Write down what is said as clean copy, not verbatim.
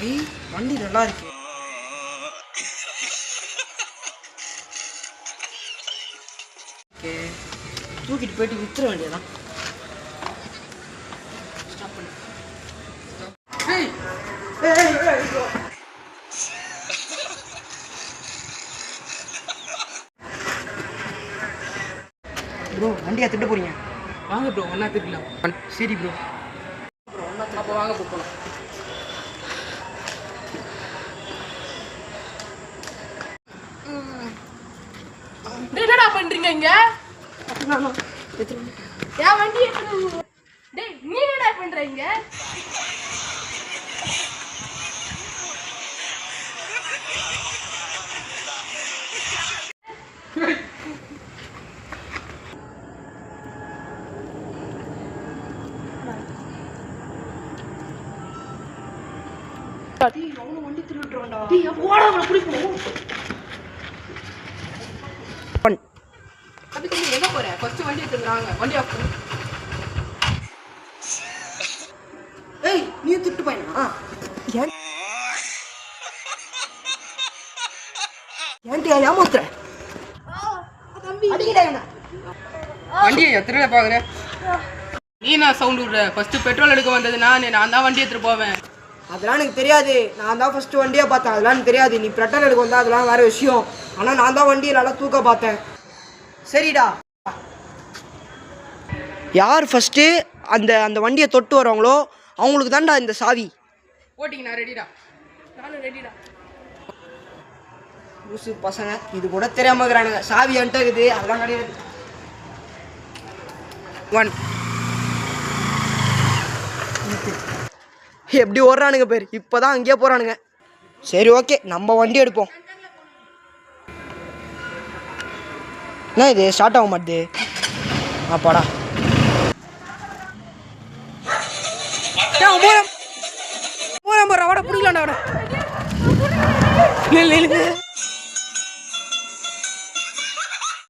ஐ வண்டி நல்லா இருக்கு. ஓகே தூக்கிட்டு போயிட்டு வித்துற வேண்டியதான். ஸ்டாப் பண்ணு. ப்ரோ வண்டியா திட்டு போறீங்க? வாங்க ப்ரோ ஒன்றா திட்டலாம். சரி ப்ரோ. அப்போ வாங்க ப்ரோ போகலாம். என்னடா பண்றீங்க இங்க? ஏன் வண்டி டேய் நீ என்னடா பண்றீங்க? வண்டி திருடுறான்டா. எங்க போற? ஃபர்ஸ்ட் வண்டி எடுத்துறாங்க. வண்டி ஆஃப் பண்ணு. ஏய் நீ திட்டு பையனா? ஏன்டியா ஏமாத்துற? அடிக்கடா என்ன? வண்டியை எத்தனை பாக்குற? நீ நான் சவுண்ட் விடுற. ஃபர்ஸ்ட் பெட்ரோல் எடுக்க வந்தது நான் தான் வண்டி எடுத்துட்டு போவேன். அதெல்லாம் எனக்கு தெரியாது. நான் தான் ஃபர்ஸ்ட் வண்டியை பார்த்தேன். அதெல்லாம் எனக்கு தெரியாது. நீ பெட்ரோல் எடுக்க வந்தா அதெல்லாம் வேற விஷயம். ஆனால் நான் தான் வண்டியை நல்லா தூக்க பார்த்தேன். சரிடா, யார் ஃபர்ஸ்ட்டு அந்த அந்த வண்டியை தொட்டு வராங்களோ அவங்களுக்கு தான்டா இந்த சாவி. ஓட்டிங்க நான் ரெடிடா. நானும் ரெடிடா. லூசு பசங்க இது கூட தெரியாம இருக்கிறானுங்க. சாவி என்கிட்ட இருக்குது, அதெல்லாம் கிடையாது. 1 எப்படி ஓடுறானுங்க பேர். இப்போதான் அங்கேயே போறானுங்க. சரி ஓகே நம்ம வண்டி எடுப்போம். என்ன இது ஸ்டார்ட் ஆக மாட்டுது? அப்பாடா போறா வாடா பிடிக்கலாம்டா வாடா.